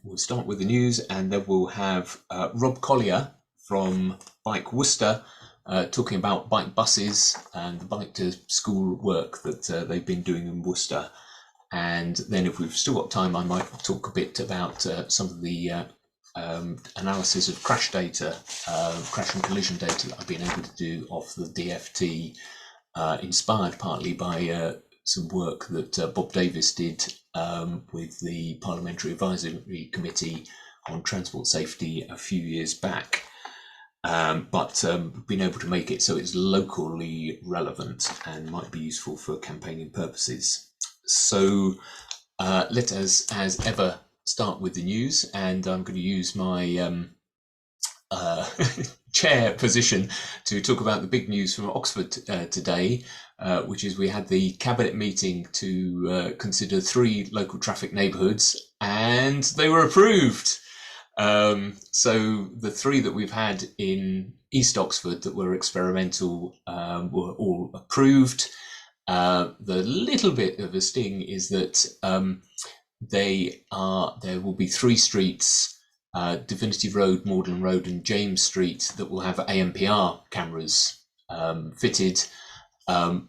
we'll start with the news, and then we'll have Rob Collier from Bike Worcester talking about bike buses and the bike to school work that they've been doing in Worcester. And then if we've still got time, I might talk a bit about some of the analysis of crash data, crash and collision data that I've been able to do off the DFT, inspired partly by some work that Bob Davis did with the Parliamentary Advisory Committee on Transport Safety a few years back. But been able to make it so it's locally relevant and might be useful for campaigning purposes. So let us, as ever, start with the news, and I'm going to use my chair position to talk about the big news from Oxford today, which is we had the cabinet meeting to consider 3 local traffic neighbourhoods, and they were approved. So the 3 that we've had in East Oxford that were experimental were all approved. The little bit of a sting is that there will be 3 streets, Divinity Road, Magdalen Road and James Street, that will have ANPR cameras fitted,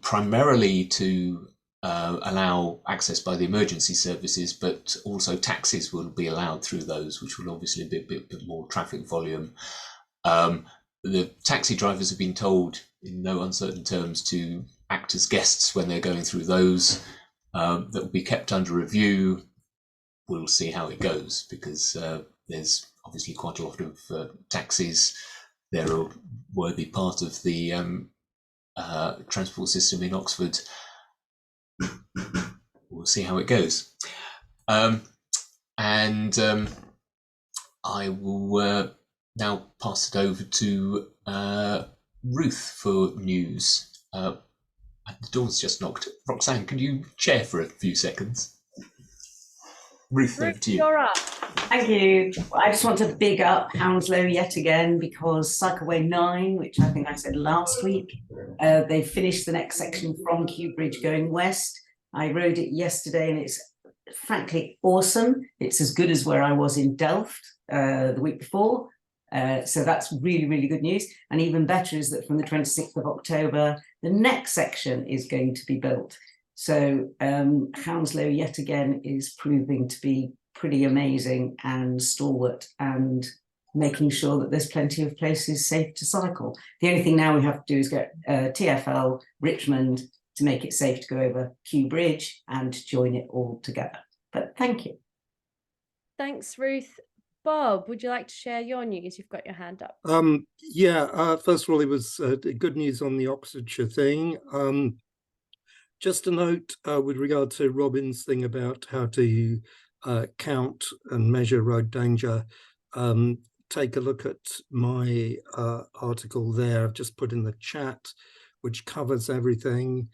primarily to allow access by the emergency services, but also taxis will be allowed through those, which will obviously be a bit more traffic volume. The taxi drivers have been told in no uncertain terms to act as guests when they're going through those. That will be kept under review. We'll see how it goes, because there's obviously quite a lot of taxis. They're a worthy part of the transport system in Oxford. We'll see how it goes. I will now pass it over to Ruth for news. The door's just knocked. Roxanne, can you chair for a few seconds? Ruth, over to you. You're up. Thank you. I just want to big up Hounslow yet again, because Cycleway 9, which I think I said last week, they finished the next section from Kew Bridge going west. I rode it yesterday and it's frankly awesome. It's as good as where I was in Delft the week before. So that's really, really good news. And even better is that from the 26th of October, the next section is going to be built. So Hounslow yet again is proving to be pretty amazing and stalwart and making sure that there's plenty of places safe to cycle. The only thing now we have to do is get TfL Richmond to make it safe to go over Kew Bridge and join it all together. But thank you. Thanks, Ruth. Bob, would you like to share your news? You've got your hand up. First of all, it was good news on the Oxfordshire thing. Just a note with regard to Robin's thing about how to count and measure road danger. Take a look at my article there. I've just put in the chat, which covers everything.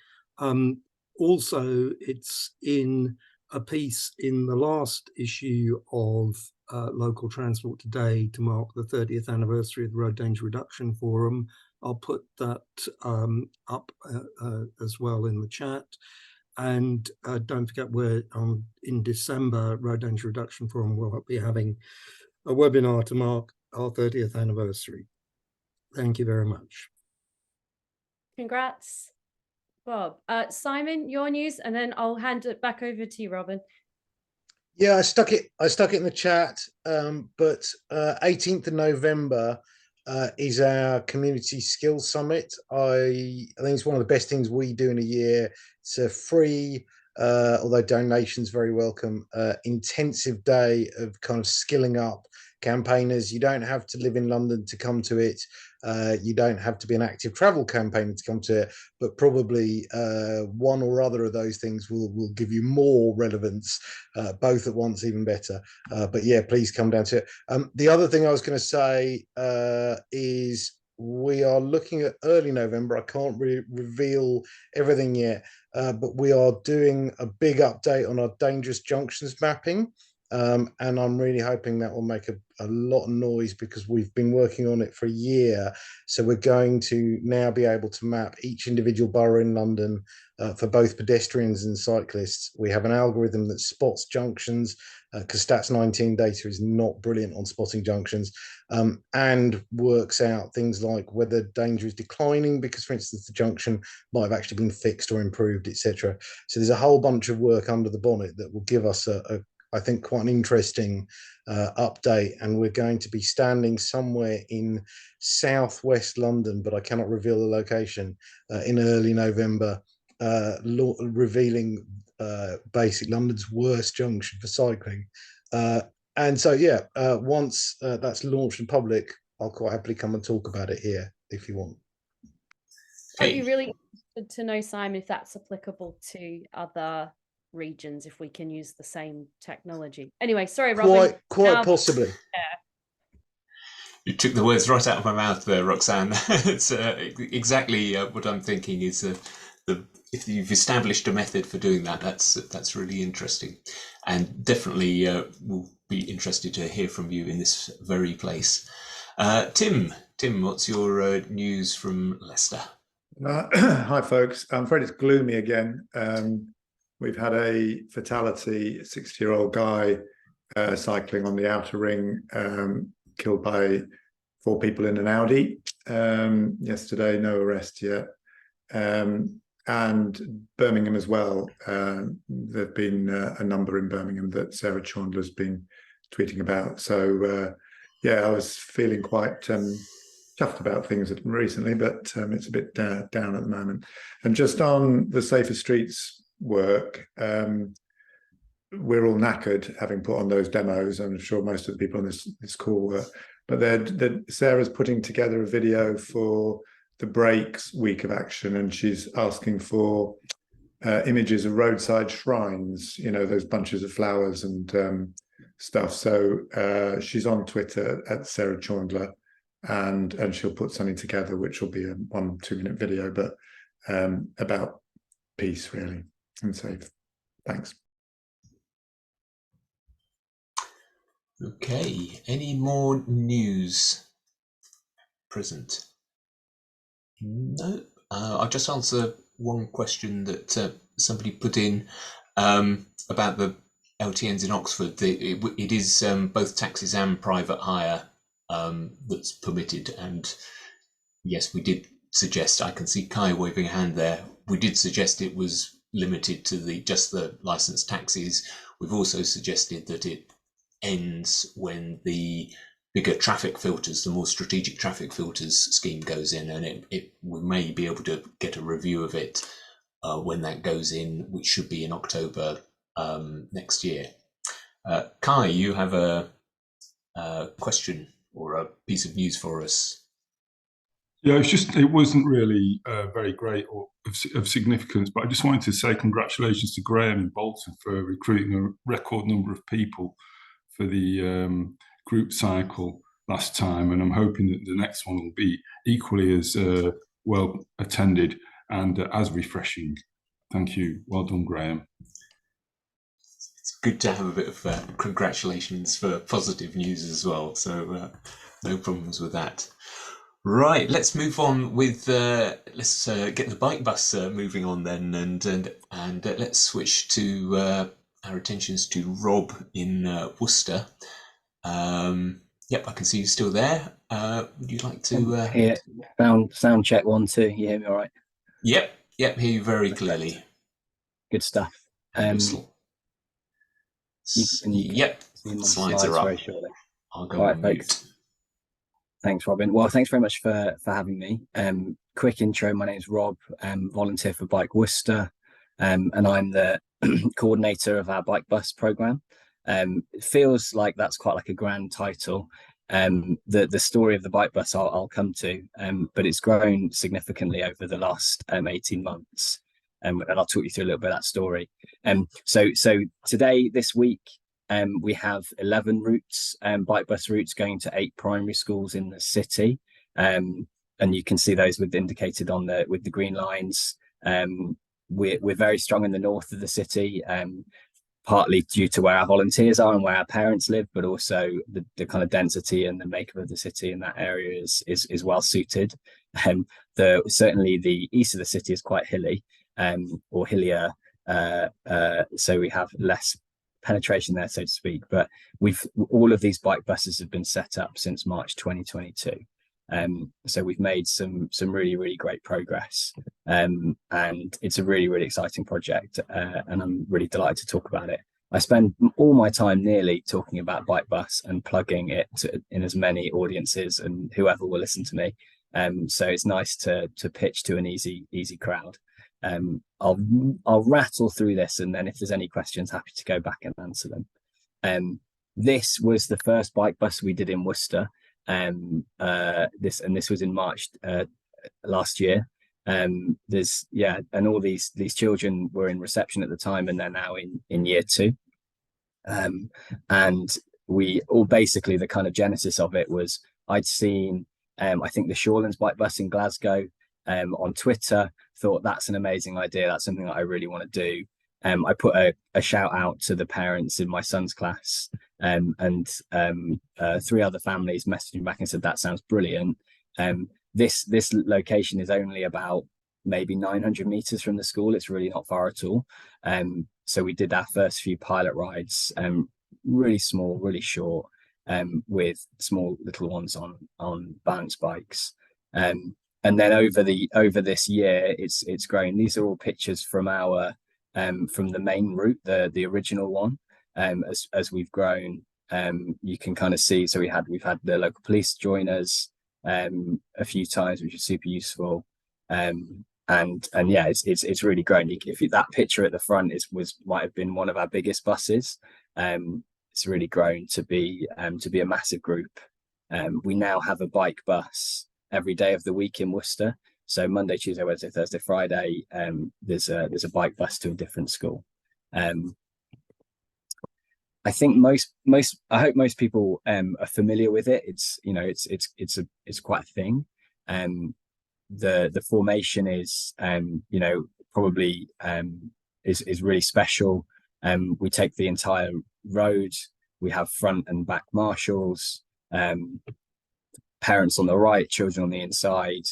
Also, it's in a piece in the last issue of Local Transport Today to mark the 30th anniversary of the Road Danger Reduction Forum. I'll put that up as well in the chat. And don't forget, we're in December, Road Danger Reduction Forum will be having a webinar to mark our 30th anniversary. Thank you very much. Congrats, Bob. Simon, your news, and then I'll hand it back over to you, Robin. Yeah, I stuck it in the chat, but 18th of November is our Community Skills Summit. I think it's one of the best things we do in a year. It's a free, although donations very welcome, intensive day of kind of skilling up campaigners. You don't have to live in London to come to it. You don't have to be an active travel campaigner to come to it, but probably one or other of those things will give you more relevance, both at once, even better. But yeah, please come down to it. The other thing I was going to say is we are looking at early November. I can't reveal everything yet, but we are doing a big update on our dangerous junctions mapping. And I'm really hoping that will make a lot of noise, because we've been working on it for a year. So we're going to now be able to map each individual borough in London for both pedestrians and cyclists. We have an algorithm that spots junctions, because Stats 19 data is not brilliant on spotting junctions, and works out things like whether danger is declining because, for instance, the junction might have actually been fixed or improved, etc. So there's a whole bunch of work under the bonnet that will give us I think, quite an interesting update. And we're going to be standing somewhere in southwest London, but I cannot reveal the location, in early November, revealing basic London's worst junction for cycling. And so, yeah, once that's launched in public, I'll quite happily come and talk about it here if you want. I'd be really interested to know, Simon, if that's applicable to other regions, if we can use the same technology. Anyway, sorry, Robin. Quite possibly. You took the words right out of my mouth there, Roxanne. It's exactly what I'm thinking. Is if you've established a method for doing that, that's really interesting, and definitely we'll be interested to hear from you in this very place. Tim, what's your news from Leicester? Hi, folks. I'm afraid it's gloomy again. We've had a fatality, a 60-year-old guy cycling on the outer ring, killed by 4 people in an Audi yesterday, no arrest yet. And Birmingham as well. There have been a number in Birmingham that Sarah Chandler's been tweeting about. So, yeah, I was feeling quite chuffed about things recently, but it's a bit down at the moment. And just on the Safer Streets work, we're all knackered having put on those demos. I'm sure most of the people on this call were, but Sarah's putting together a video for the Breaks week of action, and she's asking for images of roadside shrines, you know, those bunches of flowers and stuff. So she's on Twitter at Sarah Chandler, and she'll put something together which will be a 1-2 minute video, but about peace really and safe. Thanks. Okay, any more news present? No. I'll just answer one question that somebody put in about the LTNs in Oxford. It is both taxis and private hire that's permitted, and yes, we did suggest, I can see Kai waving a hand there, we did suggest it was limited to just the licensed taxis. We've also suggested that it ends when the bigger traffic filters, the more strategic traffic filters scheme goes in, and we may be able to get a review of it when that goes in, which should be in October next year. Kai, you have a question or a piece of news for us. Yeah, it wasn't really very great or of significance, but I just wanted to say congratulations to Graham in Bolton for recruiting a record number of people for the group cycle last time, and I'm hoping that the next one will be equally as well attended and as refreshing. Thank you. Well done, Graham. It's good to have a bit of congratulations for positive news as well, so no problems with that. Right, let's move on with let's get the bike bus moving on then, and let's switch to our attentions to Rob in Worcester. Yep, I can see you still there. Would you like to? Yeah, sound check 1 2. You hear me all right? Yep, hear you very clearly. Good stuff. Yep, slides are up. Very shortly. I'll go on mute. Thanks, Robin. Well, thanks very much for having me. Quick intro, my name is Rob, volunteer for Bike Worcester, and I'm the coordinator of our bike bus programme. It feels like that's quite like a grand title. The story of the bike bus I'll come to, but it's grown significantly over the last 18 months, and I'll talk you through a little bit of that story. So today, this week, we have 11 routes, bike bus routes going to 8 primary schools in the city, and you can see those indicated on with the green lines. We're very strong in the north of the city. partly due to where our volunteers are and where our parents live, but also the kind of density and the makeup of the city in that area is well suited. Certainly the east of the city is quite hilly, or hillier, so we have less penetration there, so to speak. But all of these bike buses have been set up since March 2022. So we've made some really great progress, and it's a really exciting project, and I'm really delighted to talk about it. I spend all my time nearly talking about Bike Bus and plugging it in as many audiences and whoever will listen to me. So it's nice to pitch to an easy crowd. I'll rattle through this, and then if there's any questions, happy to go back and answer them. This was the first bike bus we did in Worcester. This was in March last year. And all these children were in reception at the time, and they're now in year 2. And we all, basically the kind of genesis of it was I'd seen I think the Shorelands bike bus in Glasgow on Twitter, thought that's an amazing idea, that's something that I really want to do. I put a shout out to the parents in my son's class, and 3 other families messaged me back and said that sounds brilliant. This location is only about maybe 900 meters from the school. It's really not far at all. So we did our first few pilot rides, really small, really short, with small little ones on balance bikes. And then over this year, it's grown. These are all pictures from our from the main route, the original one. As we've grown, you can kind of see. So we've had the local police join us a few times, which is super useful. And yeah, it's really grown. If that picture at the front might have been one of our biggest buses. It's really grown to be a massive group. We now have a bike bus every day of the week in Worcester. So Monday, Tuesday, Wednesday, Thursday, Friday, there's a bike bus to a different school. I think I hope most people are familiar with it. It's quite a thing. The formation is probably is really special. We take the entire road. We have front and back marshals, parents on the right, children on the inside.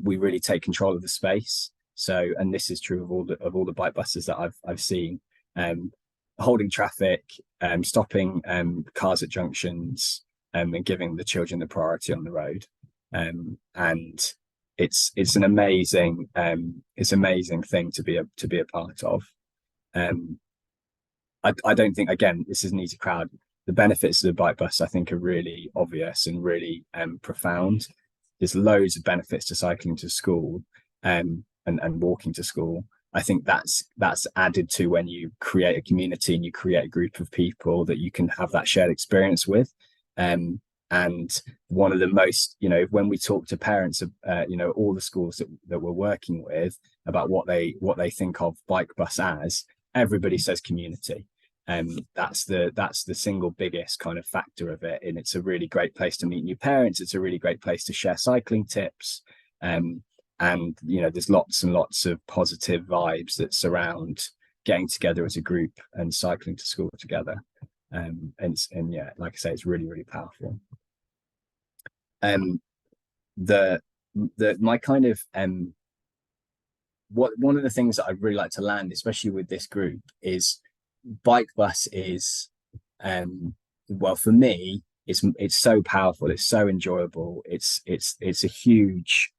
We really take control of the space. So, and this is true of all the bike buses that I've seen. Holding traffic, stopping cars at junctions, and giving the children the priority on the road. And it's an amazing thing to be a part of. I don't think, again, this is an easy crowd. The benefits of the bike bus, I think, are really obvious and really profound. There's loads of benefits to cycling to school and walking to school. I think that's added to when you create a community and you create a group of people that you can have that shared experience with. And one of the most, when we talk to parents, all the schools that we're working with about what they think of bike bus as, everybody says community. That's the single biggest kind of factor of it. And it's a really great place to meet new parents. It's a really great place to share cycling tips. And there's lots and lots of positive vibes that surround getting together as a group and cycling to school together. And yeah, like I say, it's really, really powerful. My kind of one of the things that I'd really like to land, especially with this group, is bike bus is well, for me, it's so powerful, it's so enjoyable, it's a huge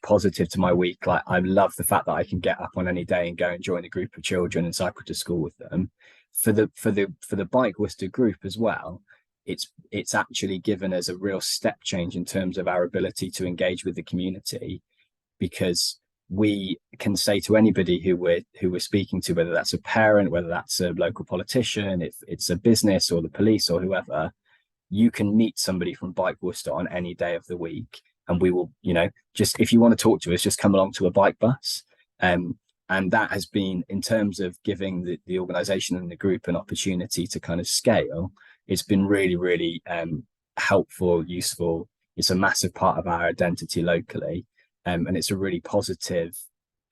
positive to my week. Like, I love the fact that I can get up on any day and go and join a group of children and cycle to school with them. For the Bike Worcester group as well, it's actually given us a real step change in terms of our ability to engage with the community, because we can say to anybody who we're speaking to, whether that's a parent, whether that's a local politician, if it's a business or the police or whoever, you can meet somebody from Bike Worcester on any day of the week, and we will, just, if you want to talk to us, just come along to a bike bus. And that has been, in terms of giving the organization and the group an opportunity to kind of scale, it's been really, really helpful, useful. It's a massive part of our identity locally. And it's a really positive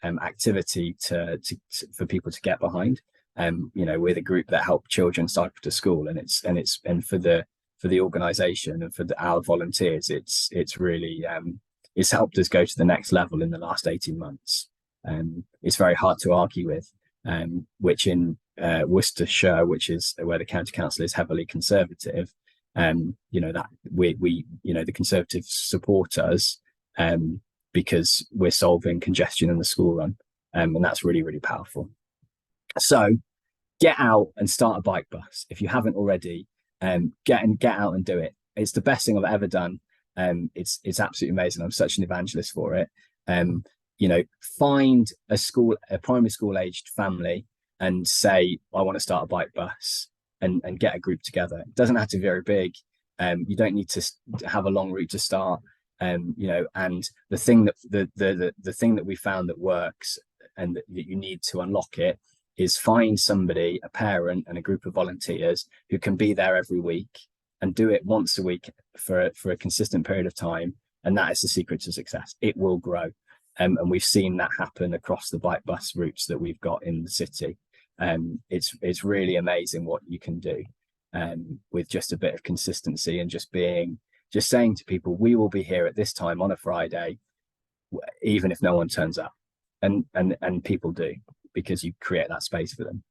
activity for people to get behind. You know, we're the group that help children cycle to school, and for the organisation and for our volunteers, it's really it's helped us go to the next level in the last 18 months. It's very hard to argue with, which in Worcestershire, which is where the county council is heavily conservative, you know, that we you know, the Conservatives support us because we're solving congestion in the school run, and that's really, really powerful. So get out and start a bike bus if you haven't already. Get out and do it. It's the best thing I've ever done. It's absolutely amazing. I'm such an evangelist for it. You know, find a primary school aged family and say, I want to start a bike bus, and get a group together. It doesn't have to be very big. You don't need to have a long route to start. You know, and the thing that we found that works and that you need to unlock it is find somebody, a parent and a group of volunteers who can be there every week and do it once a week for a consistent period of time. And that is the secret to success. It will grow. And we've seen that happen across the bike bus routes that we've got in the city. It's really amazing what you can do with just a bit of consistency and just saying to people, we will be here at this time on a Friday, even if no one turns up, and people do, because you create that space for them.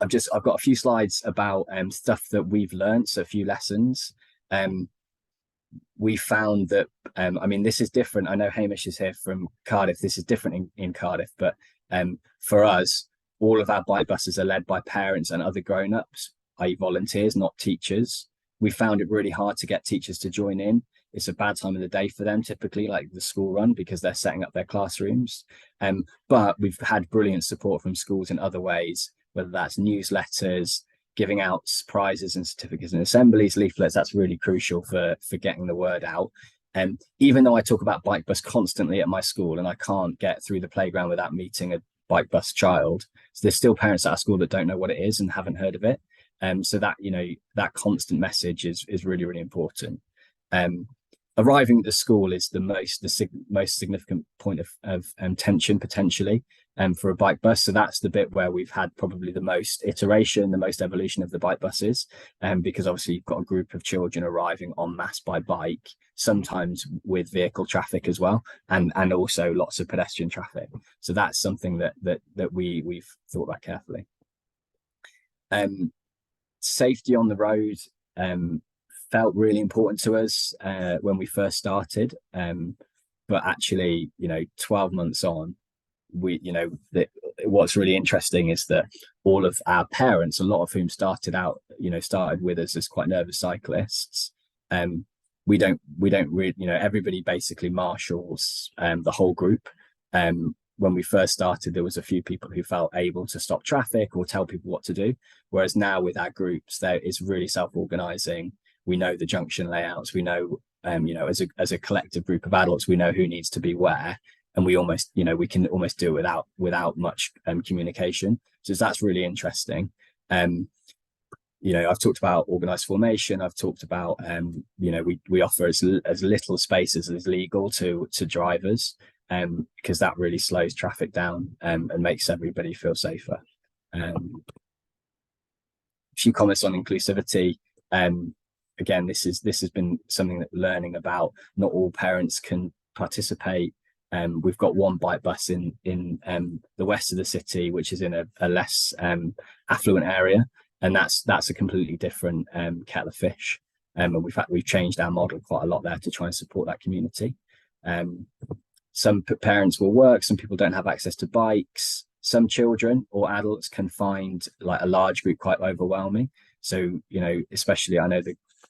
I've got a few slides about stuff that we've learned, so a few lessons. We found that I mean, this is different. I know Hamish is here from Cardiff. This is different in Cardiff, but for us, all of our bike buses are led by parents and other grown-ups, i.e. volunteers, not teachers. We found it really hard to get teachers to join in. It's a bad time of the day for them, typically, like the school run, because they're setting up their classrooms. But we've had brilliant support from schools in other ways, whether that's newsletters, giving out prizes and certificates and assemblies, leaflets. That's really crucial for getting the word out. Even though I talk about bike bus constantly at my school, and I can't get through the playground without meeting a bike bus child, so there's still parents at our school that don't know what it is and haven't heard of it. So that, you know, that constant message is really, really important. Arriving at the school is the most significant point of tension potentially for a bike bus. So that's the bit where we've had probably the most iteration, the most evolution of the bike buses, because obviously you've got a group of children arriving en masse by bike, sometimes with vehicle traffic as well, and also lots of pedestrian traffic. So that's something that we've thought about carefully. Safety on the road felt really important to us when we first started, but actually, you know, 12 months on, what's really interesting is that all of our parents, a lot of whom started with us as quite nervous cyclists, we don't really, you know, everybody basically marshals the whole group. When we first started, there was a few people who felt able to stop traffic or tell people what to do, whereas now with our groups, it's really self-organizing. We know the junction layouts. We know, you know, as a collective group of adults, we know who needs to be where, and we almost, you know, we can almost do it without much communication. So that's really interesting. You know, I've talked about organized formation. I've talked about, you know, we offer as little space as is legal to drivers, because that really slows traffic down and makes everybody feel safer. A few comments on inclusivity. Again, this has been something that learning about. Not all parents can participate. We've got one bike bus in the west of the city, which is in a less affluent area, and that's a completely different kettle of fish. And we've changed our model quite a lot there to try and support that community. Some parents will work, some people don't have access to bikes. Some children or adults can find like a large group quite overwhelming. So, you know, especially I know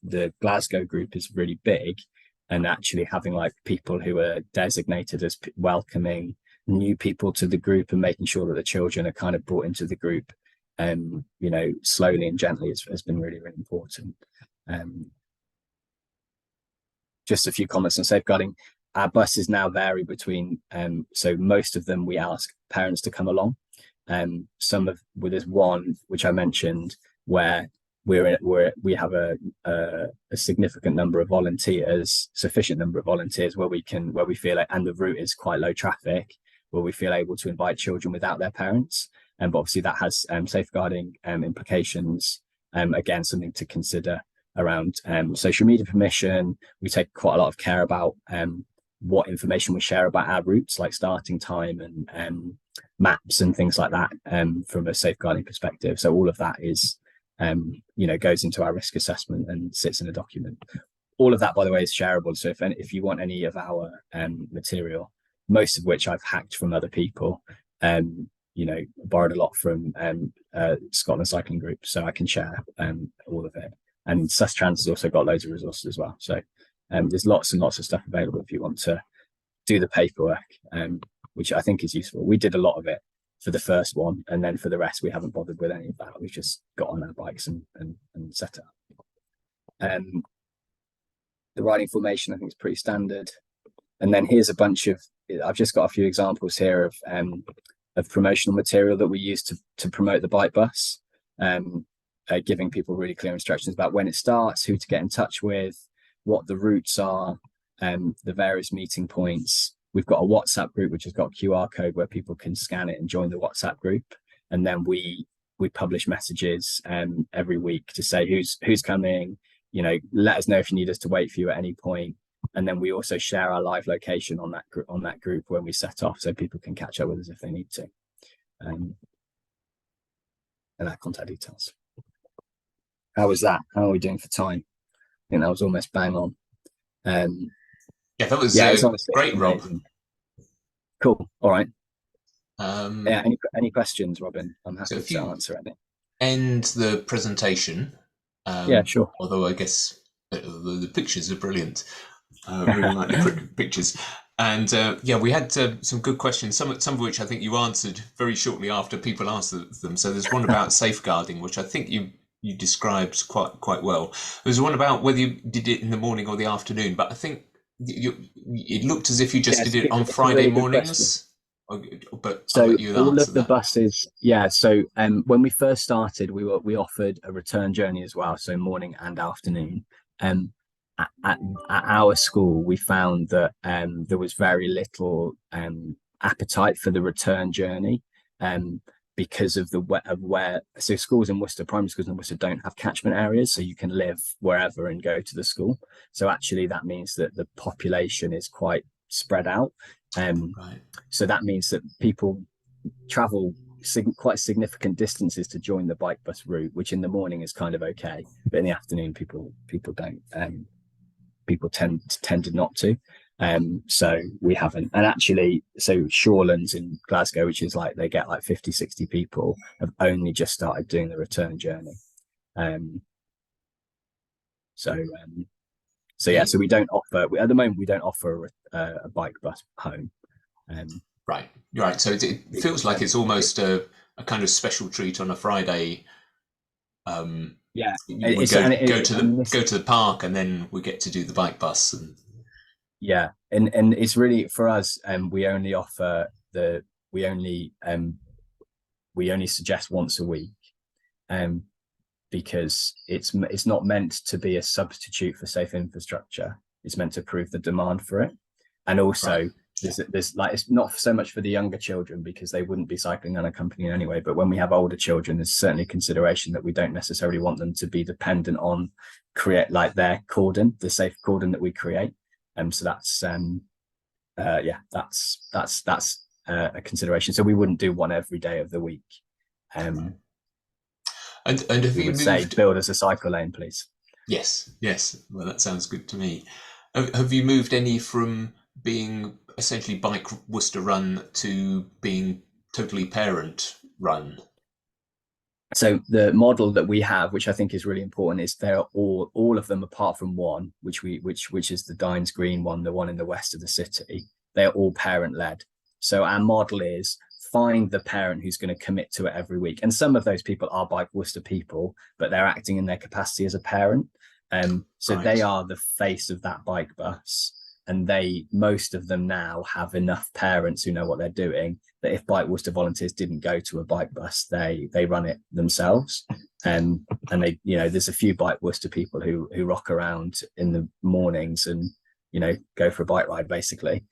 the Glasgow group is really big, and actually having like people who are designated as welcoming new people to the group and making sure that the children are kind of brought into the group, you know, slowly and gently has been really, really important. Just a few comments on safeguarding. Our buses now vary between, so most of them we ask parents to come along. There's one which I mentioned where we have a significant number of volunteers, sufficient number of volunteers where we feel like, and the route is quite low traffic, where we feel able to invite children without their parents. But obviously that has safeguarding implications. Again, something to consider around social media permission. We take quite a lot of care about what information we share about our routes, like starting time and maps and things like that, from a safeguarding perspective. So all of that is, goes into our risk assessment and sits in a document. All of that, by the way, is shareable. So if you want any of our material, most of which I've hacked from other people, borrowed a lot from Scotland Cycling Group, so I can share all of it. And Sustrans has also got loads of resources as well. So there's lots and lots of stuff available if you want to do the paperwork, which I think is useful. We did a lot of it for the first one, and then for the rest, we haven't bothered with any of that. We've just got on our bikes and set it up. The riding formation, I think, is pretty standard. And then here's a bunch of, I've just got a few examples here of promotional material that we use to promote the bike bus, giving people really clear instructions about when it starts, who to get in touch with, what the routes are, the various meeting points. We've got a WhatsApp group which has got a QR code where people can scan it and join the WhatsApp group. And then we publish messages every week to say who's coming, let us know if you need us to wait for you at any point. And then we also share our live location on that group when we set off, so people can catch up with us if they need to. And our contact details. How was that? How are we doing for time? I think that was almost bang on. Yeah, that was great, Rob. Cool. All right. Any questions, Robin? I'm happy to answer any. End the presentation. Yeah, sure. Although I guess the pictures are brilliant. Really like the pictures. And we had some good questions, some of which I think you answered very shortly after people answered them. So there's one about safeguarding, which I think you described quite well. There's one about whether you did it in the morning or the afternoon, but I think it looked as if you just did it on Friday mornings. But so all of the buses, so when we first started, we offered a return journey as well, so morning and afternoon. At our school, we found that there was very little appetite for the return journey, because of where schools in Worcester, primary schools in Worcester, don't have catchment areas, so you can live wherever and go to the school. So actually that means that the population is quite spread out. Right. So that means that people travel quite significant distances to join the bike bus route, which in the morning is kind of okay, but in the afternoon people don't. People tended not to. So we haven't. And actually, so Shorelands in Glasgow, which is like they get like 50-60 people, have only just started doing the return journey. So we don't offer, at the moment, we don't offer a bike bus home. Right, you're right. So it feels like it's almost a kind of special treat on a Friday. Yeah, we go to the park, and then we get to do the bike bus. And yeah, and it's really for us. We only offer we only suggest once a week, because it's not meant to be a substitute for safe infrastructure. It's meant to prove the demand for it, and also. Right. There's like, it's not so much for the younger children because they wouldn't be cycling unaccompanied anyway, but when we have older children, there's certainly consideration that we don't necessarily want them to be dependent on create like their cordon, the safe cordon that we create. So that's that's a consideration. So we wouldn't do one every day of the week. And have you say build us a cycle lane, please? Yes. Well, that sounds good to me. Have you moved any from being essentially Bike Worcester run to being totally parent run? So the model that we have, which I think is really important, is they're all of them apart from one, which is the Dines Green one, the one in the west of the city. They're all parent led. So our model is find the parent who's going to commit to it every week. And some of those people are Bike Worcester people, but they're acting in their capacity as a parent. So right. They are the face of that bike bus. And most of them now have enough parents who know what they're doing that if Bike Worcester volunteers didn't go to a bike bus, they run it themselves. And they, there's a few Bike Worcester people who rock around in the mornings and, go for a bike ride basically.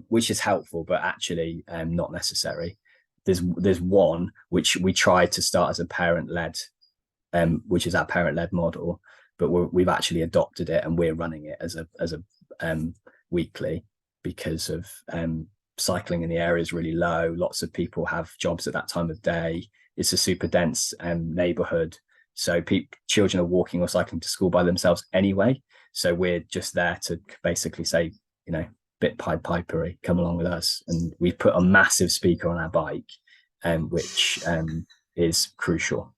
which is helpful, but actually not necessary. There's one which we tried to start as a parent-led, which is our parent-led model, but we've actually adopted it and we're running it as a weekly, because of cycling in the area is really low. Lots of people have jobs at that time of day. It's a super dense neighborhood, so children are walking or cycling to school by themselves anyway. So we're just there to basically say, you know, bit Pied Pipery, come along with us. And we've put a massive speaker on our bike, which is crucial.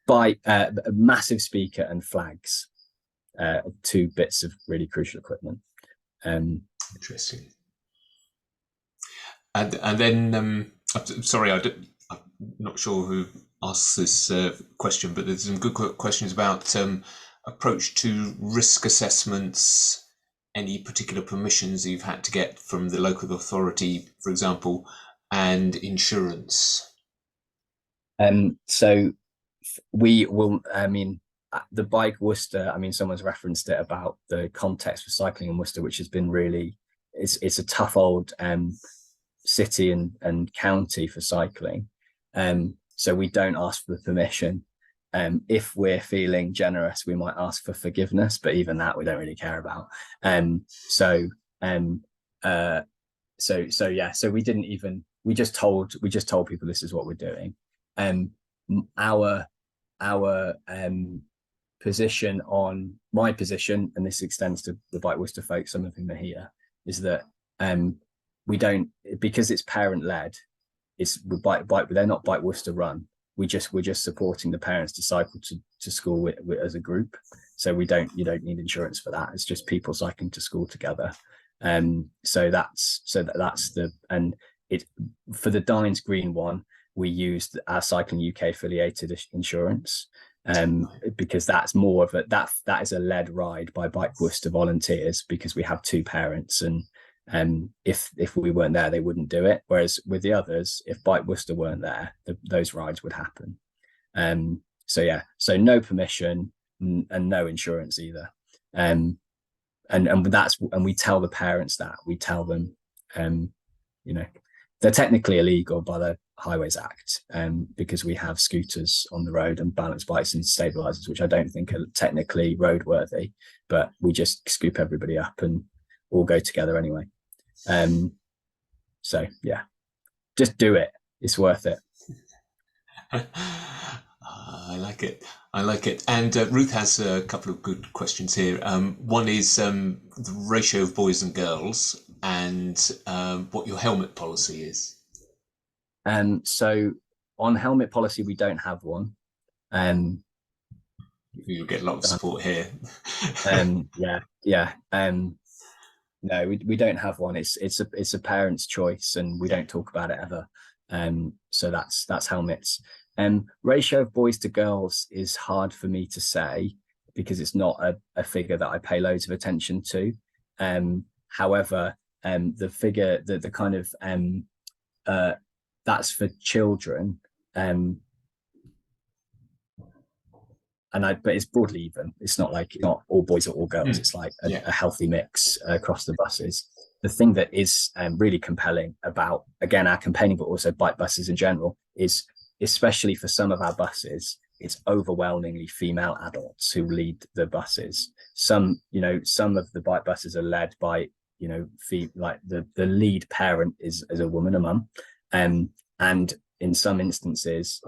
By a massive speaker and flags, 2 bits of really crucial equipment. Interesting. And then I'm sorry, I'm not sure who asked this question, but there's some good questions about approach to risk assessments, any particular permissions you've had to get from the local authority, for example, and insurance. So we will, I mean, the Bike Worcester, I mean, someone's referenced it about the context for cycling in Worcester, which has been really, it's a tough old city and county for cycling. So we don't ask for permission. If we're feeling generous, we might ask for forgiveness, but even that we don't really care about. So yeah, so we didn't even, we just told people this is what we're doing. Our position, on my position, and this extends to the Bike Worcester folks, some of whom are here, is that we don't, because it's parent led, it's bike, they're not Bike Worcester run. We're just supporting the parents to cycle to school with as a group. So you don't need insurance for that. It's just people cycling to school together. So that's the, and it, for the Dines Green one, we used our Cycling UK affiliated insurance, because that's more of a, that is a led ride by Bike Worcester volunteers, because we have 2 parents, and if we weren't there, they wouldn't do it. Whereas with the others, if Bike Worcester weren't there, those rides would happen. So yeah, so no permission and no insurance either. And we tell the parents that, we tell them, you know, they're technically illegal by the Highways Act, because we have scooters on the road and balance bikes and stabilizers, which I don't think are technically roadworthy, but we just scoop everybody up and all go together anyway. So yeah, just do it. It's worth it. I like it. And Ruth has a couple of good questions here. One is the ratio of boys and girls, and what your helmet policy is. So on helmet policy, we don't have one. You'll get a lot of support here. Yeah. No, we don't have one. It's a parent's choice, and we don't talk about it ever. So that's helmets. Ratio of boys to girls is hard for me to say, because it's not a figure that I pay loads of attention to. However, the figure, the kind of that's for children, but it's broadly even. It's not like, not all boys or all girls. It's like a healthy mix across the buses. The thing that is really compelling about, again, our campaigning, but also bike buses in general, is especially for some of our buses, it's overwhelmingly female adults who lead the buses. Some of the bike buses are led by, like the lead parent is a woman, a mum. And in some instances,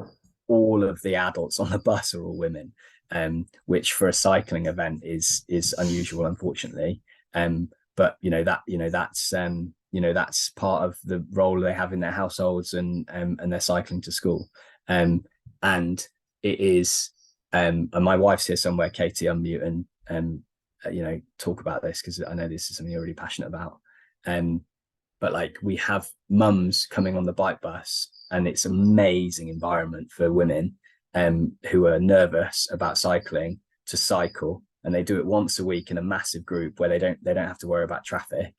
all of the adults on the bus are all women, which for a cycling event is unusual, unfortunately. But that's part of the role they have in their households, and they're cycling to school. And it is, and my wife's here somewhere, Katie, unmute and talk about this, because I know this is something you're really passionate about. But like, we have mums coming on the bike bus, and it's an amazing environment for women who are nervous about cycling to cycle, and they do it once a week in a massive group where they don't have to worry about traffic,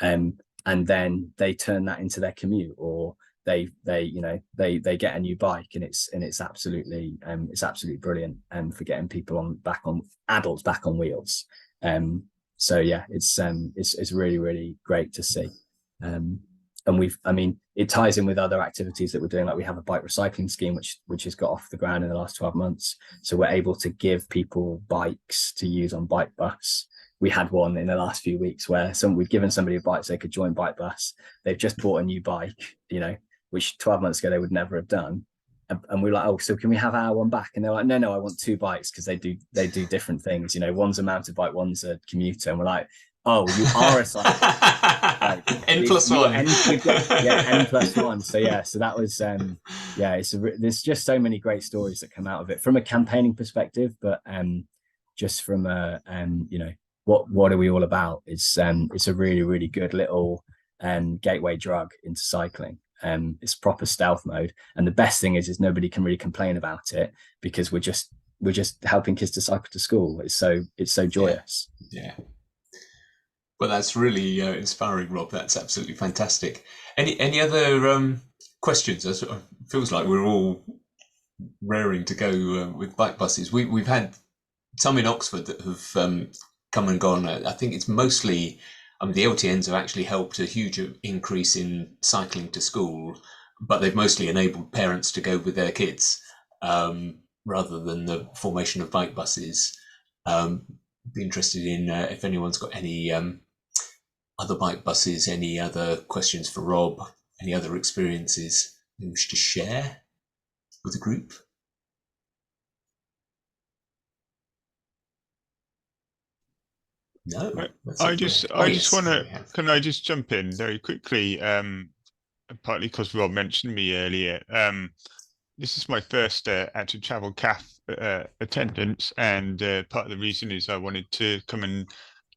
and then they turn that into their commute, or they get a new bike, and it's absolutely brilliant for getting people adults back on wheels. So yeah, it's really, really great to see. And I mean, it ties in with other activities that we're doing. Like we have a bike recycling scheme, which has got off the ground in the last 12 months. So we're able to give people bikes to use on Bike Bus. We had one in the last few weeks where we've given somebody a bike so they could join Bike Bus. They've just bought a new bike, which 12 months ago they would never have done. And we're like, oh, so can we have our one back? And they're like, no, I want 2 bikes because they do different things. One's a mountain bike, one's a commuter. And we're like, oh, you are a cyclist. N+1. N+1. So that was there's just so many great stories that come out of it from a campaigning perspective, but just from a what are we all about? It's a really, really good little gateway drug into cycling. It's proper stealth mode, and the best thing is nobody can really complain about it because we're just helping kids to cycle to school. It's so joyous. Yeah. Well, that's really inspiring, Rob. That's absolutely fantastic. Any other questions? It feels like we're all raring to go with bike buses. We've had some in Oxford that have come and gone. I think it's mostly the LTNs have actually helped a huge increase in cycling to school, but they've mostly enabled parents to go with their kids rather than the formation of bike buses. Be interested in if anyone's got any other bike buses, any other questions for Rob, any other experiences you wish to share with the group? No. I just want to. Can I just jump in very quickly? Partly because Rob mentioned me earlier. This is my first active travel CAF attendance, and part of the reason is I wanted to come and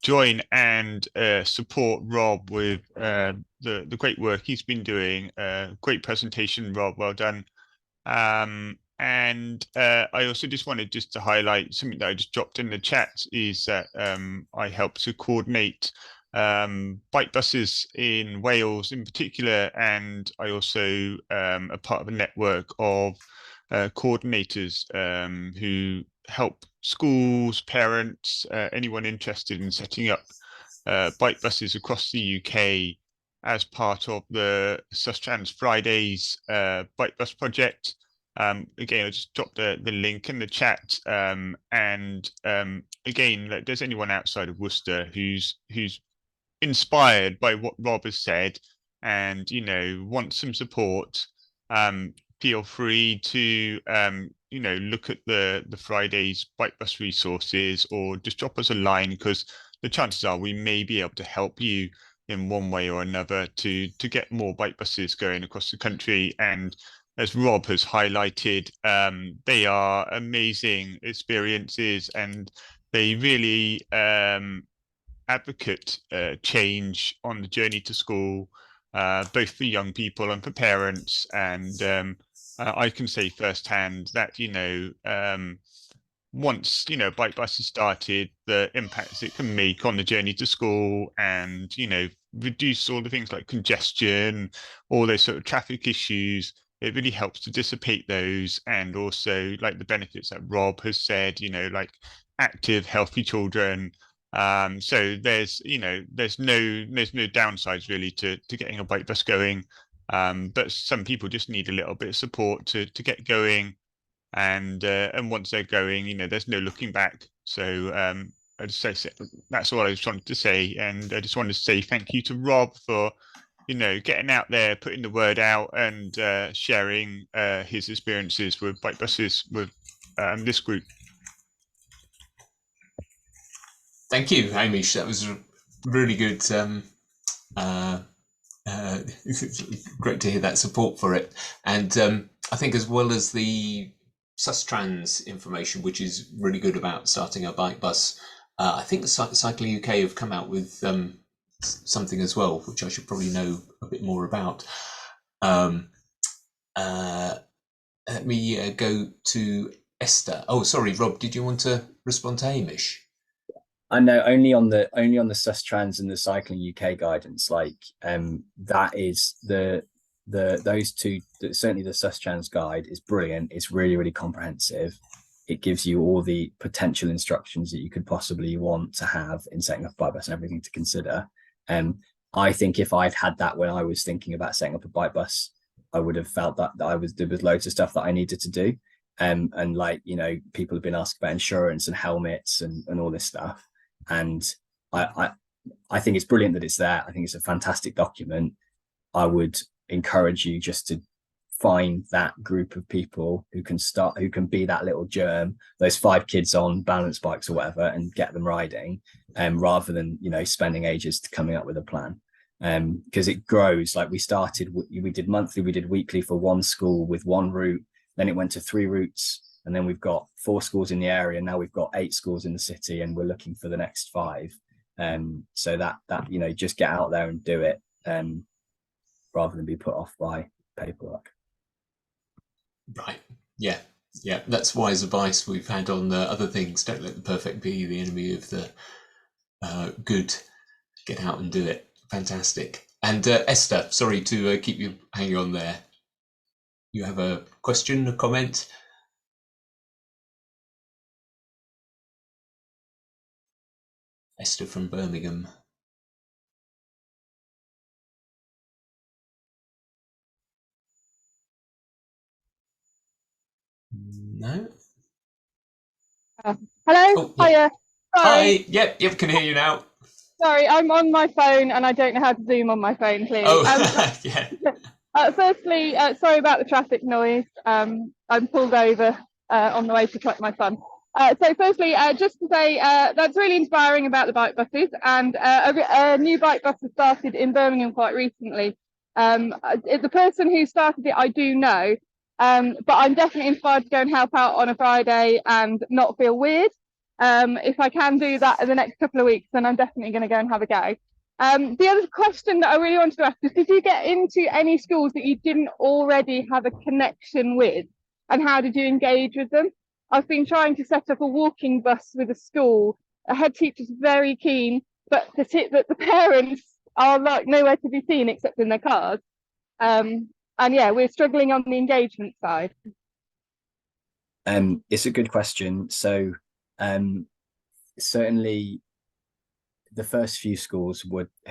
join and support Rob with the great work he's been doing. Great presentation, Rob. Well done. And I also just wanted to highlight something that I just dropped in the chat is that I help to coordinate bike buses in Wales in particular, and I also are part of a network of coordinators who help schools, parents, anyone interested in setting up bike buses across the UK as part of the Sustrans Fridays bike bus project. Again, I just dropped the link in the chat. And again, if there's anyone outside of Worcester who's inspired by what Rob has said and wants some support, feel free to look at the Fridays bike bus resources or just drop us a line, because the chances are we may be able to help you in one way or another to get more bike buses going across the country. And as Rob has highlighted, they are amazing experiences, and they really advocate change on the journey to school, both for young people and for parents. And I can say firsthand that once bike buses started, the impacts it can make on the journey to school, and reduce all the things like congestion, all those sort of traffic issues. It really helps to dissipate those, and also like the benefits that Rob has said, like active, healthy children. So there's no downsides really to getting a bike bus going, but some people just need a little bit of support to get going, and once they're going, there's no looking back. So I just say that's all I was trying to say, and I just wanted to say thank you to Rob for getting out there, putting the word out, and sharing his experiences with bike buses with this group. Thank you, Hamish. That was really good. Great to hear that support for it. And I think as well as the Sustrans information, which is really good about starting a bike bus, I think the Cycling UK have come out with something as well, which I should probably know a bit more about. Let me go to Esther. Oh, sorry, Rob, did you want to respond to Hamish? I know only on the Sustrans and the Cycling UK guidance, like that is those two. Certainly the Sustrans guide is brilliant. It's really, really comprehensive. it gives you all the potential instructions that you could possibly want to have in setting up a bike bus and everything to consider. I think if I'd had that when I was thinking about setting up a bike bus, I would have felt that there was loads of stuff that I needed to do. And like, you know, people have been asked about insurance and helmets and all this stuff. And I think it's brilliant that it's there. I think it's a fantastic document. I would encourage you just to find that group of people who can be that little germ, those 5 kids on balance bikes or whatever, and get them riding, rather than, you know, spending ages coming up with a plan. Because it grows. Like we did monthly, we did weekly for one school with one route, then it went to 3 routes, and then we've got 4 schools in the area. Now we've got 8 schools in the city, and we're looking for the next 5. So that you know, just get out there and do it, rather than be put off by paperwork. Right. Yeah. That's wise advice we've had on other things. Don't let the perfect be the enemy of the good. Get out and do it. Fantastic. And Esther, sorry to keep you hanging on there. You have a question, a comment? Esther from Birmingham. No. Hello. Oh, yeah. Hiya. Sorry. Hi. Yep. Can hear you now. Sorry, I'm on my phone and I don't know how to zoom on my phone, please. Oh, yeah. Firstly, sorry about the traffic noise. I'm pulled over on the way to collect my son. So firstly, just to say that's really inspiring about the bike buses, and a new bike bus has started in Birmingham quite recently. The person who started it I do know, but I'm definitely inspired to go and help out on a Friday and not feel weird. If I can do that in the next couple of weeks, then I'm definitely going to go and have a go. The other question that I really wanted to ask is, did you get into any schools that you didn't already have a connection with, and how did you engage with them? I've been trying to set up a walking bus with a school. A head teacher's very keen, but the parents are like nowhere to be seen except in their cars. And yeah, we're struggling on the engagement side. It's a good question. So certainly the first few schools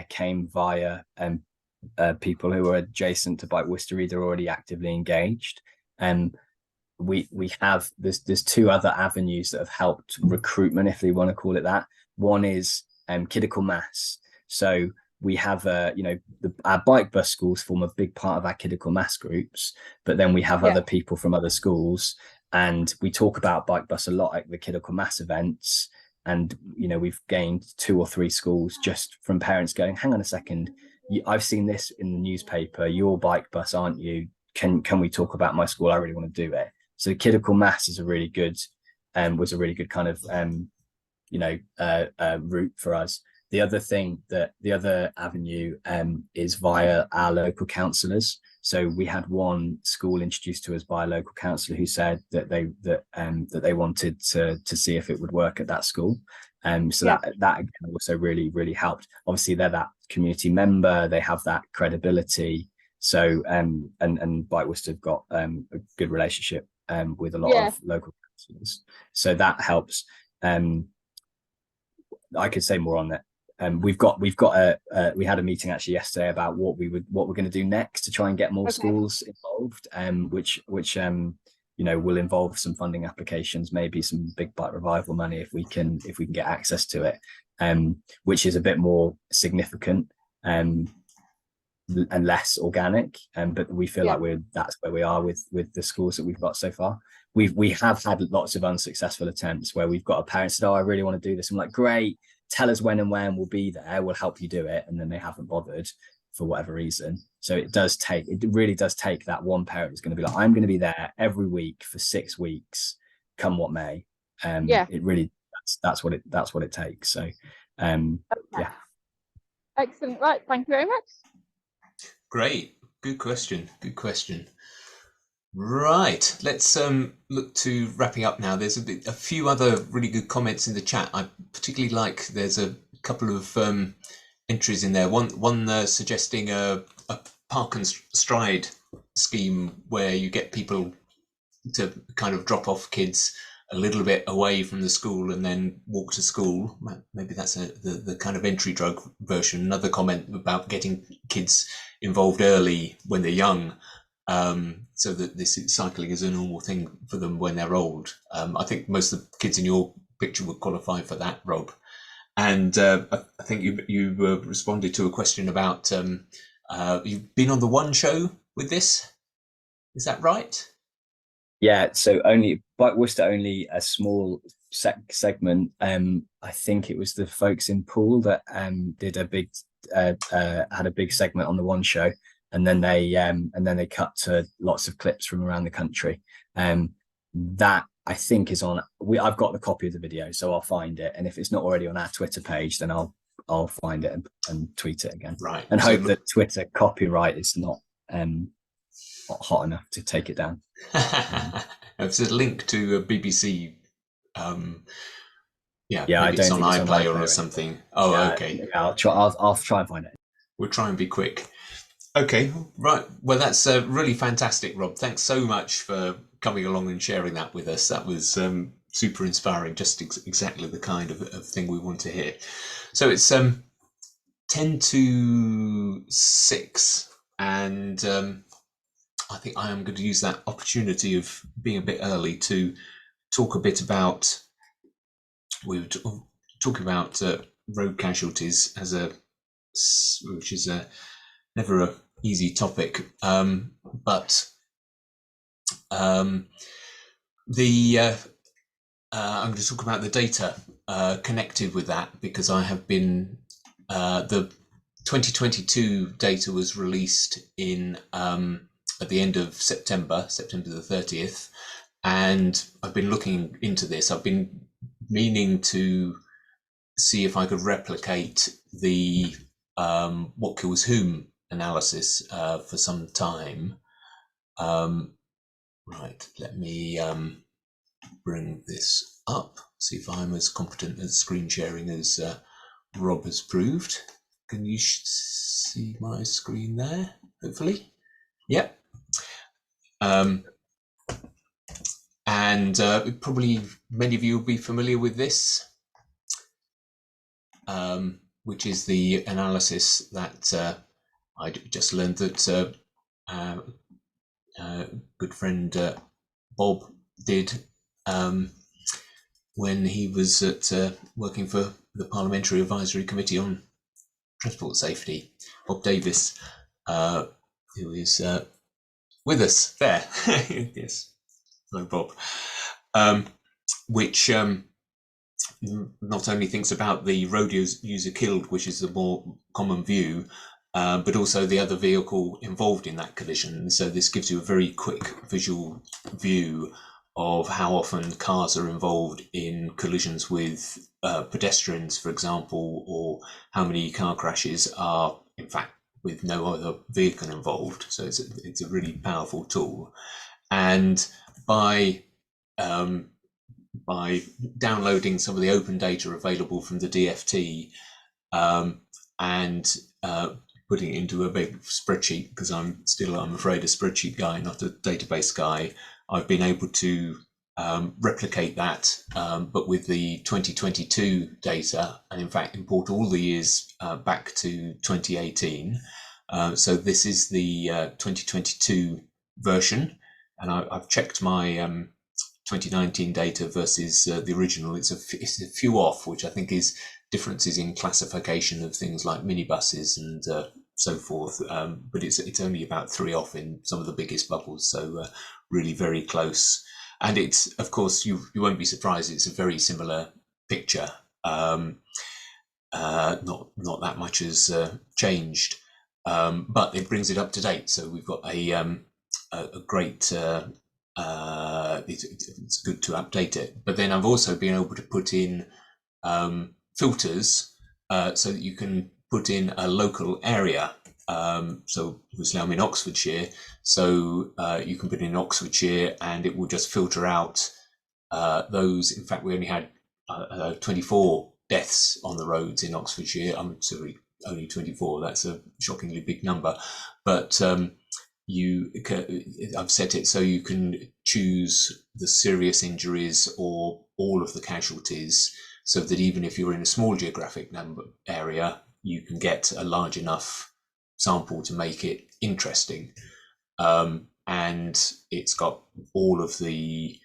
came via people who were adjacent to Bike Worcester, either already actively engaged. We have there's 2 other avenues that have helped recruitment, if they want to call it that. One is critical mass. So we have our bike bus schools form a big part of our critical mass groups, but then we have other people from other schools, and we talk about bike bus a lot at the critical mass events. And you know, we've gained 2 or 3 schools just from parents going, hang on a second, I've seen this in the newspaper, your bike bus, aren't you? Can we talk about my school? I really want to do it. So critical mass is a really good was a really good kind of route for us. The other avenue is via our local councillors. So we had one school introduced to us by a local councillor who said that they wanted to see if it would work at that school. That also really helped. Obviously, they're that community member, they have that credibility. So and Bike Worcester have got a good relationship with a lot of local councillors. So that helps. I could say more on that. We had a meeting actually yesterday about what we're going to do next to try and get more schools involved, which will involve some funding applications, maybe some big bike revival money if we can get access to it, which is a bit more significant and less organic, but we feel like that's where we are with the schools that we've got so far. We have had lots of unsuccessful attempts where we've got a parent said, oh, I really want to do this. I'm like, great, tell us when and when, we'll be there, we'll help you do it, and then they haven't bothered for whatever reason. So it really does take that one parent who's going to be like, I'm going to be there every week for 6 weeks, come what may. It really that's what it takes. So Excellent. Right, thank you very much. Great. Good question. Right, let's look to wrapping up now. There's a few other really good comments in the chat. I particularly like, there's a couple of entries in there. One suggesting a park and stride scheme where you get people to kind of drop off kids a little bit away from the school and then walk to school. Maybe that's the kind of entry drug version. Another comment about getting kids involved early when they're young, so that this cycling is a normal thing for them when they're old. I think most of the kids in your picture would qualify for that, Rob. And I think you responded to a question about you've been on the One show with this. Is that right? Yeah, so only Bike Worcester, only a small segment. I think it was the folks in Poole that did a big had a big segment on the One show, and then they cut to lots of clips from around the country. That I think is on. I've got the copy of the video, so I'll find it, and if it's not already on our Twitter page, then I'll find it and tweet it again. Right, and hope that Twitter copyright is not hot enough to take it down. It's a link to a BBC. Yeah, maybe I don't it's on think it's on iPlayer or iPlayer. something. Oh, Yeah, okay. Yeah, I'll try and find it. We'll try and be quick. Okay, right. Well, that's really fantastic, Rob. Thanks so much for coming along and sharing that with us. That was super inspiring. Just exactly the kind of thing we want to hear. So it's 10 to 6, and I think I am going to use that opportunity of being a bit early to talk a bit about. We were talking about road casualties which is never a easy topic, but I'm going to talk about the data connected with that, because I have been the 2022 data was released in at the end of September the 30th, and I've been looking into this. I've been meaning to see if I could replicate the what kills whom analysis for some time. Right, let me bring this up, see if I'm as competent at screen sharing as Rob has proved. Can you see my screen there, hopefully? Yep. And probably many of you will be familiar with this, which is the analysis that I just learned that good friend Bob did when he was at working for the Parliamentary Advisory Committee on Transport Safety. Bob Davis, who is with us there. Yes, hello Bob. Which not only thinks about the road user killed, which is the more common view, but also the other vehicle involved in that collision. So this gives you a very quick visual view of how often cars are involved in collisions with pedestrians, for example, or how many car crashes are in fact with no other vehicle involved. So it's a really powerful tool. And by downloading some of the open data available from the DFT and putting it into a big spreadsheet, because I'm afraid a spreadsheet guy, not a database guy, I've been able to replicate that, but with the 2022 data, and in fact import all the years back to 2018. So this is the 2022 version, and I've checked my 2019 data versus the original. It's a few off, which I think is differences in classification of things like minibuses and so forth. But it's only about 3 off in some of the biggest bubbles, so really very close. And it's, of course, you won't be surprised, it's a very similar picture. Not that much has changed, but it brings it up to date. So we've got a great. It's good to update it. But then I've also been able to put in filters so that you can put in a local area. So obviously I'm in Oxfordshire, so you can put in Oxfordshire and it will just filter out those. In fact, we only had 24 deaths on the roads in Oxfordshire. I'm sorry, only 24. That's a shockingly big number. But I've set it so you can choose the serious injuries or all of the casualties, so that even if you're in a small geographic area, you can get a large enough sample to make it interesting. And it's got all of the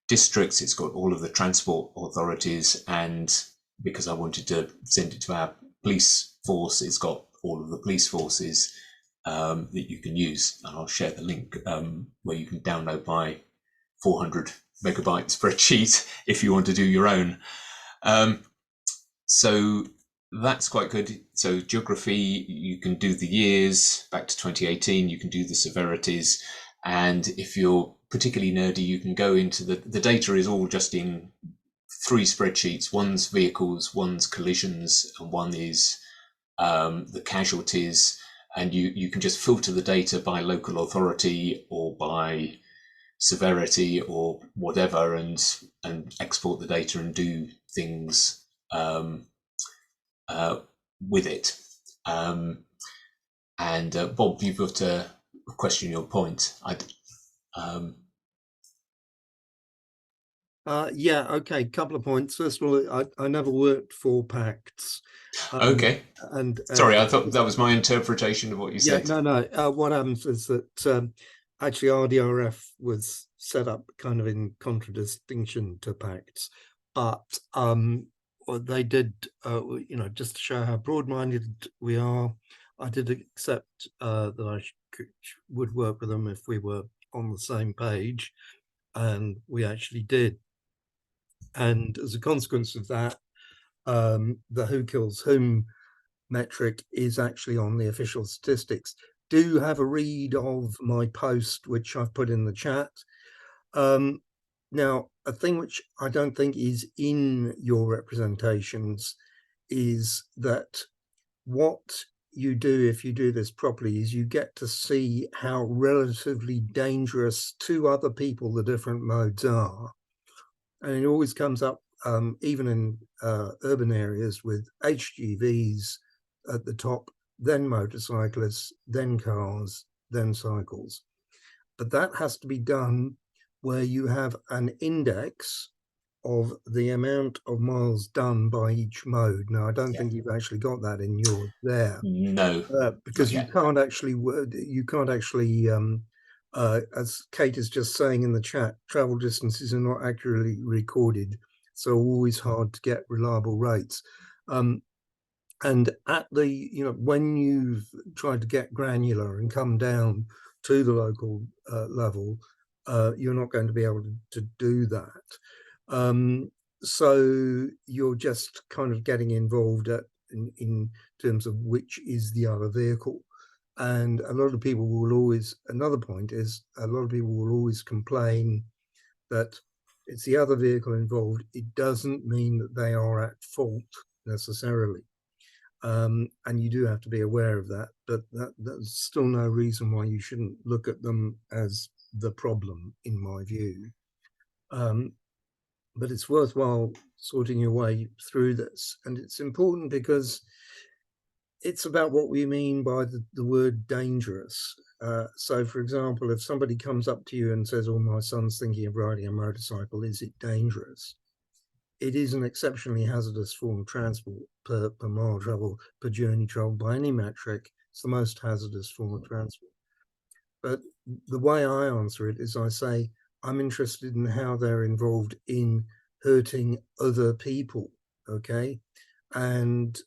districts, it's got all of the transport authorities, and because I wanted to send it to our police force, it's got all of the police forces that you can use. And I'll share the link where you can download my 400 megabyte spreadsheet if you want to do your own. So that's quite good. So geography, you can do the years back to 2018, you can do the severities. And if you're particularly nerdy, you can go into the data is all just in 3 spreadsheets. One's vehicles, one's collisions, and one is the casualties. And you can just filter the data by local authority or by severity or whatever, and export the data and do things with it. And Bob, you've got to question your point. Yeah, okay, couple of points. First of all, I never worked for pacts. Okay. And sorry, I thought that was my interpretation of what you said. No. What happens is that actually RDRF was set up kind of in contradistinction to pacts, but they did, just to show how broad-minded we are, I did accept that I would work with them if we were on the same page, and we actually did. And as a consequence of that, the who kills whom metric is actually on the official statistics. Do have a read of my post, which I've put in the chat. Now, a thing which I don't think is in your representations is that what you do if you do this properly is you get to see how relatively dangerous to other people the different modes are. And it always comes up, even in urban areas, with HGVs at the top, then motorcyclists, then cars, then cycles. But that has to be done where you have an index of the amount of miles done by each mode. Now, I don't think you've actually got that in yours there. No, because you can't actually, as Kate is just saying in the chat, travel distances are not accurately recorded, so always hard to get reliable rates. And at the, when you've tried to get granular and come down to the local level, you're not going to be able to do that. So you're just kind of getting involved in terms of which is the other vehicle. And a lot of people will always, another point is, a lot of people will always complain that it's the other vehicle involved. It doesn't mean that they are at fault necessarily. And you do have to be aware of that, but that's still no reason why you shouldn't look at them as the problem, in my view. But it's worthwhile sorting your way through this. And it's important because it's about what we mean by the word dangerous. So, for example, if somebody comes up to you and says, oh, my son's thinking of riding a motorcycle, is it dangerous? It is an exceptionally hazardous form of transport per mile travel, per journey traveled by any metric. It's the most hazardous form of transport. But the way I answer it is I say, I'm interested in how they're involved in hurting other people, okay? And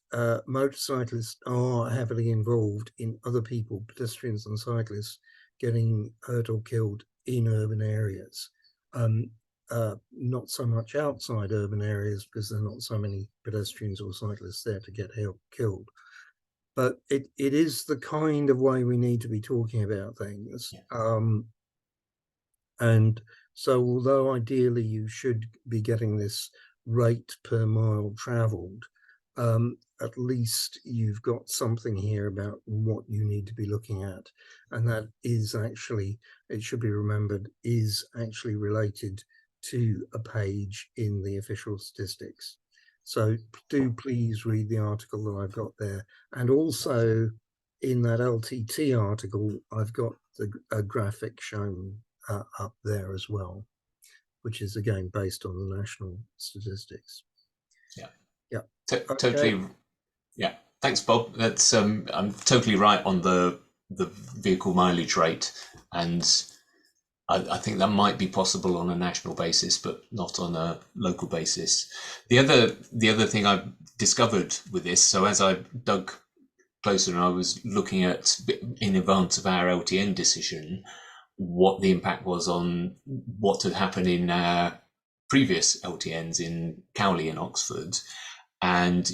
motorcyclists are heavily involved in other people, pedestrians and cyclists, getting hurt or killed in urban areas. Not so much outside urban areas because there are not so many pedestrians or cyclists there to get killed. But it is the kind of way we need to be talking about things. And so although ideally you should be getting this rate per mile traveled, at least you've got something here about what you need to be looking at. And that is actually, it should be remembered, is actually related to a page in the official statistics. So do please read the article that I've got there. And also in that LTT article, I've got a graphic shown up there as well, which is again based on the national statistics. Yeah. Totally. Yeah. Thanks, Bob. That's I'm totally right on the vehicle mileage rate, and I think that might be possible on a national basis, but not on a local basis. The other thing I've discovered with this, so as I dug closer and I was looking at, in advance of our LTN decision, what the impact was on what had happened in our previous LTNs in Cowley and Oxford. And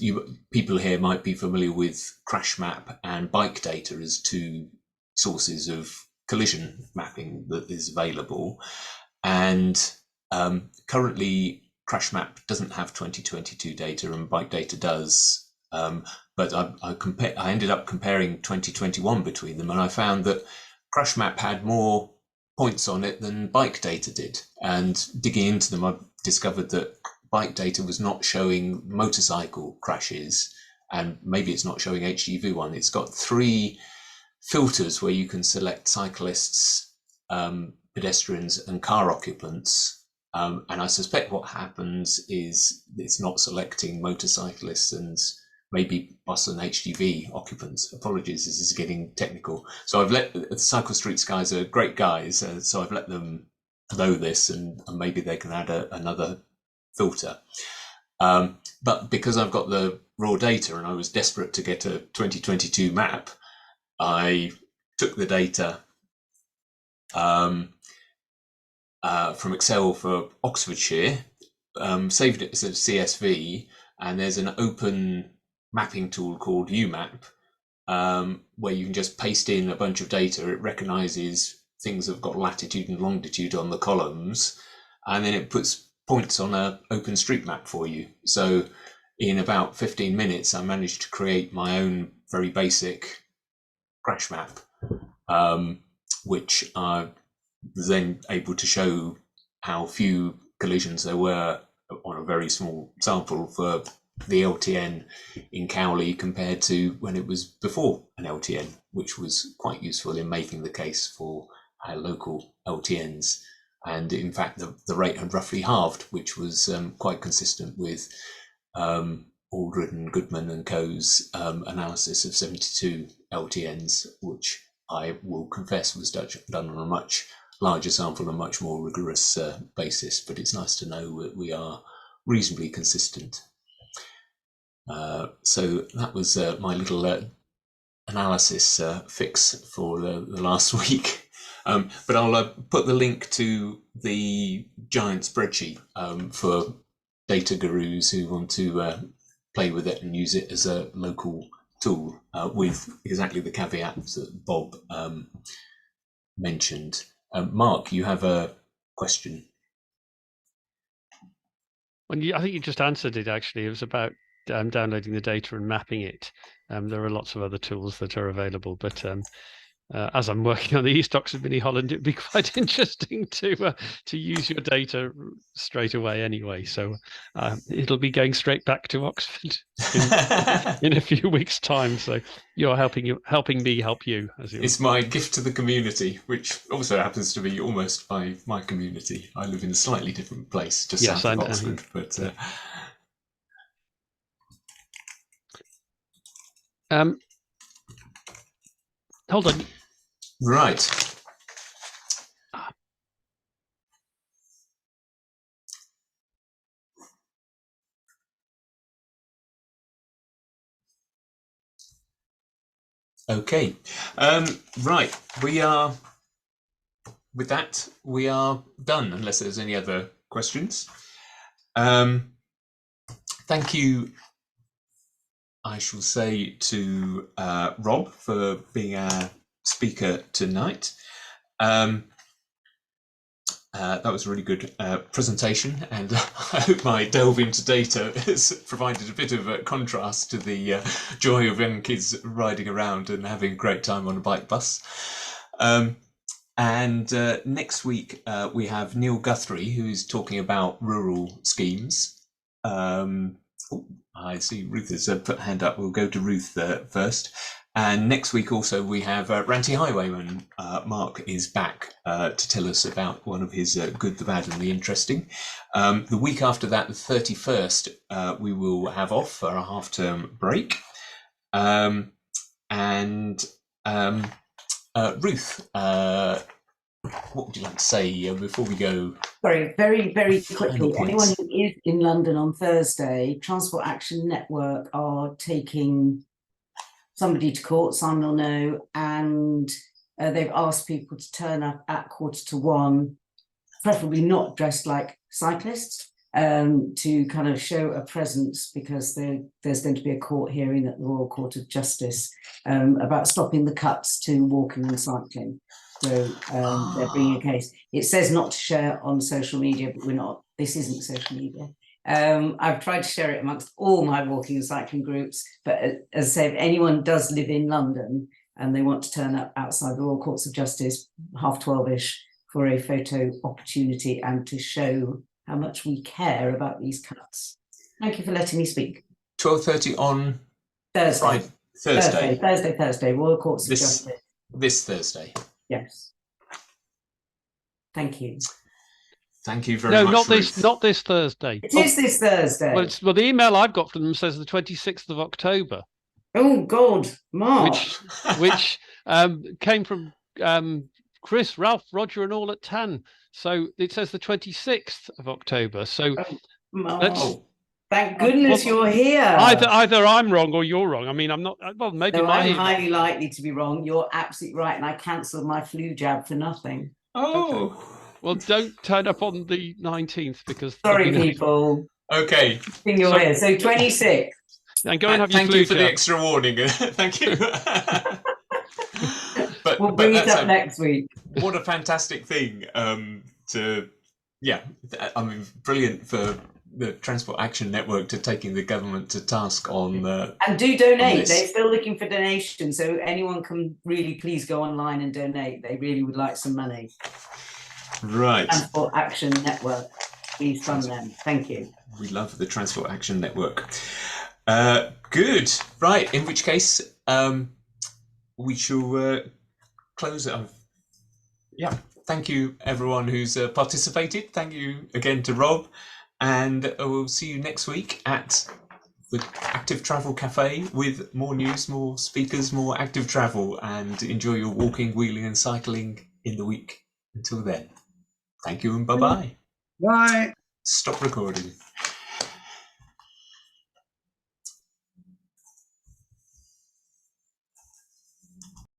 people here might be familiar with crash map and bike data as two sources of collision mapping that is available. And currently crash map doesn't have 2022 data and bike data does. But I ended up comparing 2021 between them, and I found that crash map had more points on it than bike data did. And digging into them, I discovered that bike data was not showing motorcycle crashes, and maybe it's not showing HGV1. It's got 3 filters where you can select cyclists, pedestrians and car occupants. And I suspect what happens is it's not selecting motorcyclists and maybe bus and HGV occupants. Apologies, this is getting technical. So I've let the Cycle Streets guys are great guys, so I've let them know this, and maybe they can add another filter. But because I've got the raw data and I was desperate to get a 2022 map, I took the data from Excel for Oxfordshire, saved it as a CSV, and there's an open mapping tool called UMap, where you can just paste in a bunch of data. It recognizes things that have got latitude and longitude on the columns, and then it puts points on an OpenStreetMap for you. So in about 15 minutes, I managed to create my own very basic crash map, which I was then able to show how few collisions there were on a very small sample for the LTN in Cowley compared to when it was before an LTN, which was quite useful in making the case for our local LTNs. And in fact, the rate had roughly halved, which was quite consistent with Aldred and Goodman and Co.'s analysis of 72 LTNs, which I will confess was done on a much larger sample and much more rigorous basis. But it's nice to know that we are reasonably consistent. So that was my little analysis fix for the last week. But I'll put the link to the giant spreadsheet for data gurus who want to play with it and use it as a local tool, with exactly the caveats that Bob mentioned. Mark, you have a question. Well, I think you just answered it, actually. It was about downloading the data and mapping it. There are lots of other tools that are available, but as I'm working on the East Oxford Mini Holland, it'd be quite interesting to use your data straight away anyway. So it'll be going straight back to Oxford in a few weeks' time. So you're helping me help you. It's my gift to the community, which also happens to be almost my community. I live in a slightly different place, just south of Oxford, but. Hold on. Right. Okay. Right. With that, we are done, unless there's any other questions. Thank you, I shall say, to Rob for being our speaker tonight. That was a really good presentation, and I hope my delve into data has provided a bit of a contrast to the joy of young kids riding around and having a great time on a bike bus. And next week we have Neil Guthrie, who is talking about rural schemes. I see Ruth has put her hand up. We'll go to Ruth first. And next week also we have Ranty Highwayman. Mark is back to tell us about one of his good, the bad and the interesting. The week after that, the 31st, we will have off for a half-term break. Ruth, what would you like to say before we go? Sorry, very, very quickly. Anyone who is in London on Thursday, Transport Action Network are taking somebody to court, Simon will know, and they've asked people to turn up at 1:45, preferably not dressed like cyclists, to kind of show a presence, because there's going to be a court hearing at the Royal Court of Justice about stopping the cuts to walking and cycling. So they're bringing a case. It says not to share on social media, but we're not. This isn't social media. I've tried to share it amongst all my walking and cycling groups, but as I say, if anyone does live in London and they want to turn up outside the Royal Courts of Justice 12:30ish for a photo opportunity and to show how much we care about these cuts. Thank you for letting me speak. 12:30 on Thursday. Thursday, Royal Courts of Justice. This Thursday. Yes. Thank you. Thank you very much. No, not this Thursday. It is this Thursday. Well, the email I've got from them says the 26th of October. Oh God, Mark. Which came from Chris, Ralph, Roger, and all at TAN. So it says the 26th of October. So thank goodness you're here. Either I'm wrong or you're wrong. I mean, I'm not. Well, maybe I'm highly likely to be wrong. You're absolutely right, and I cancelled my flu jab for nothing. Oh. Okay. Well, don't turn up on the 19th because. Sorry, people. Okay. You're here. So 26. And go and have your thank flu you for jab. the extra warning. Thank you. But we'll bring it up next week. What a fantastic thing I mean, brilliant for the Transport Action Network to taking the government to task on and do donate. They're still looking for donations, so anyone can really please go online and donate. They really would like some money. Right. Transport Action Network, please fund them. Thank you. We love the Transport Action Network. Good. Right. In which case, we shall close it. Yeah. Thank you, everyone who's participated. Thank you again to Rob. And we'll see you next week at the Active Travel Cafe with more news, more speakers, more active travel, and enjoy your walking, wheeling and cycling in the week. Until then, thank you and bye-bye. Bye. Stop recording.